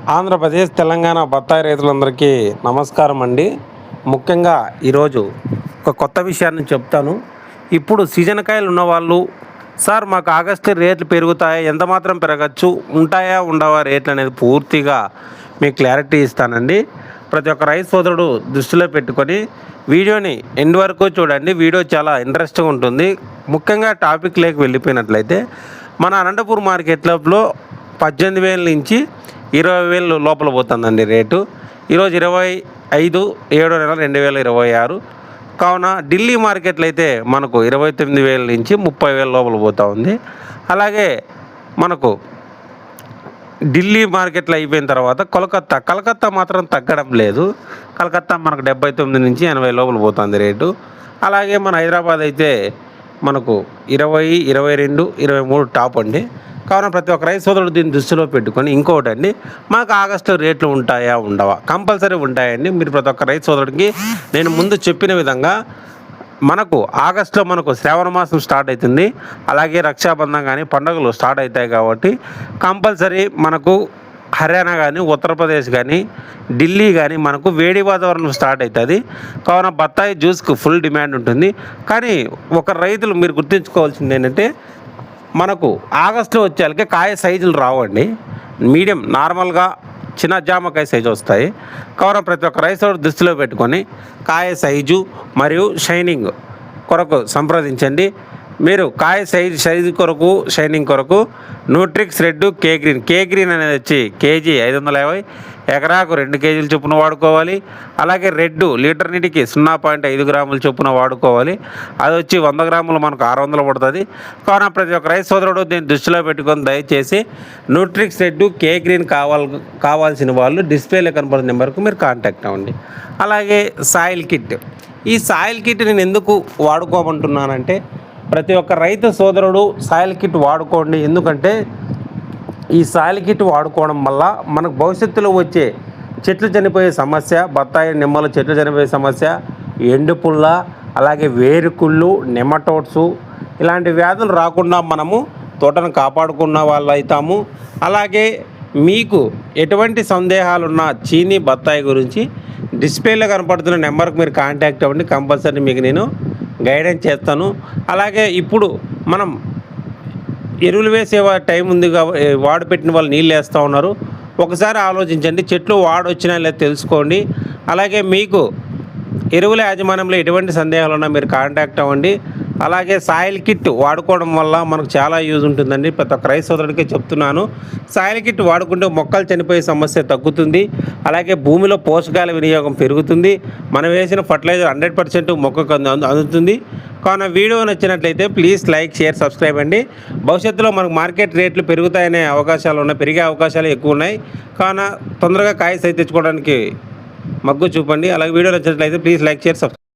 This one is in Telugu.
ఆంధ్రప్రదేశ్ తెలంగాణ బత్తాయి రైతులందరికీ నమస్కారం అండి. ముఖ్యంగా ఈరోజు ఒక కొత్త విషయాన్ని చెప్తాను. ఇప్పుడు సీజన్ కాయలు ఉన్నవాళ్ళు, సార్ మాకు ఆగస్టు రేట్లు పెరుగుతాయా, ఎంత మాత్రం పెరగచ్చు, ఉంటాయా ఉండవా రేట్లు అనేది పూర్తిగా మీకు క్లారిటీ ఇస్తానండి. ప్రతి ఒక్క రైతు సోదరుడు దృష్టిలో పెట్టుకొని వీడియోని ఎండ్ వరకు చూడండి. వీడియో చాలా ఇంట్రెస్టింగ్ ఉంటుంది. ముఖ్యంగా టాపిక్ లేక వెళ్ళిపోయినట్లయితే మన అనంతపూర్ మార్కెట్లో 18,000 నుంచి 20,000 లోపల పోతుందండి రేటు. ఈరోజు 25/7/2026. కావున ఢిల్లీ మార్కెట్లో అయితే మనకు 29,000 నుంచి 30,000 లోపల పోతూ ఉంది. అలాగే మనకు ఢిల్లీ మార్కెట్లో అయిపోయిన తర్వాత కలకత్తా మాత్రం తగ్గడం లేదు. కలకత్తా మనకు 79 నుంచి 80 లోపల పోతుంది రేటు. అలాగే మన హైదరాబాద్ అయితే మనకు 20, 22, 23 టాప్ అండి. కావున ప్రతి ఒక్క రైతు సోదరుడు దీన్ని దృష్టిలో పెట్టుకొని ఇంకొకటి అండి, మాకు ఆగస్టు రేట్లు ఉంటాయా ఉండవా? కంపల్సరీ ఉంటాయండి. మీరు ప్రతి ఒక్క రైతు సోదరుడికి నేను ముందు చెప్పిన విధంగా మనకు ఆగస్టులో మనకు శ్రావణ మాసం స్టార్ట్ అవుతుంది. అలాగే రక్షాబంధం కానీ పండుగలు స్టార్ట్ అవుతాయి కాబట్టి కంపల్సరీ మనకు హర్యానా కానీ ఉత్తరప్రదేశ్ కానీ ఢిల్లీ కానీ మనకు వేడి వాతావరణం స్టార్ట్ అవుతుంది. కావున బత్తాయి జ్యూస్కు ఫుల్ డిమాండ్ ఉంటుంది. కానీ ఒక రైతులు మీరు గుర్తుంచుకోవాల్సింది ఏంటంటే, మనకు ఆగస్టులో వచ్చేళ్ళకి కాయ సైజులు రావండి. మీడియం నార్మల్గా చిన్న జామకాయ సైజు వస్తాయి. కావున ప్రతి ఒక్క రైతు దృష్టిలో పెట్టుకొని కాయ సైజు మరియు షైనింగ్ కొరకు సంప్రదించండి. మీరు కాయ సైజు కొరకు షైనింగ్ కొరకు న్యూట్రిక్స్ రెడ్ కే గ్రీన్ అనేది వచ్చి కేజీ 550, ఎకరాకు 2 కేజీలు చొప్పున వాడుకోవాలి. అలాగే రెడ్ లీటర్ నీటికి 0.5 గ్రాముల చొప్పున వాడుకోవాలి. అది వచ్చి 100 గ్రాములు మనకు 600 పడుతుంది. కావున ప్రతి ఒక్క రైతు సోదరుడు దీన్ని దృష్టిలో పెట్టుకొని దయచేసి న్యూట్రిక్స్ రెడ్ కే గ్రీన్ కావాల్సిన వాళ్ళు డిస్ప్లేలో కనపడే నెంబర్కు మీరు కాంటాక్ట్ అవ్వండి. అలాగే సాయిల్ కిట్, ఈ సాయిల్ కిట్ నేను ఎందుకు వాడుకోమంటున్నానంటే, ప్రతి ఒక్క రైతు సోదరుడు సాయిల్ కిట్ వాడుకోండి. ఎందుకంటే ఈ సాయిల్ కిట్ వాడుకోవడం వల్ల మనకు భవిష్యత్తులో వచ్చే చెట్లు చనిపోయే సమస్య, బత్తాయి నిమ్మలు చెట్లు చనిపోయే సమస్య, ఎండుపుల్ల, అలాగే వేరుకుళ్ళు, నెమటోడ్సు ఇలాంటి వ్యాధులు రాకుండా మనము తోటను కాపాడుకున్న వాళ్ళు అవుతాము. అలాగే మీకు ఎటువంటి సందేహాలున్నా చీనీ బత్తాయి గురించి డిస్ప్లేలో కనపడుతున్న నెంబర్కి మీరు కాంటాక్ట్ అవ్వండి. కంపల్సరీ మీకు నేను గైడెన్స్ చేస్తాను. అలాగే ఇప్పుడు మనం ఎరువులు వేసే టైం ఉంది కాబట్టి వాడు పెట్టిన వాళ్ళు నీళ్ళు వేస్తూ ఉన్నారు. ఒకసారి ఆలోచించండి, చెట్లు వాడొచ్చినా లేదా తెలుసుకోండి. అలాగే మీకు ఎరువుల యాజమాన్యంలో ఎటువంటి సందేహాలు ఉన్నా మీరు కాంటాక్ట్ అవ్వండి. అలాగే సాయిల్ కిట్ వాడుకోవడం వల్ల మనకు చాలా యూజ్ ఉంటుందండి. ప్రతి ఒక్క రైతు సోదరుడికే చెప్తున్నాను, సాయిల్ కిట్ వాడుకుంటే మొక్కలు చనిపోయే సమస్య తగ్గుతుంది. అలాగే భూమిలో పోషకాల వినియోగం పెరుగుతుంది. మనం వేసిన ఫర్టిలైజర్ 100% మొక్కకు అందుతుంది. కావున వీడియో నచ్చినట్లయితే ప్లీజ్ లైక్, షేర్, సబ్స్క్రైబ్ అండి. భవిష్యత్తులో మనకు మార్కెట్ రేట్లు పెరిగే అవకాశాలు ఎక్కువ ఉన్నాయి. కావున తొందరగా కాయ సైజ్ తెచ్చుకోవడానికి మగ్గు చూపండి. అలాగే వీడియో నచ్చినట్లయితే ప్లీజ్ లైక్, షేర్, సబ్స్క్రైబ్.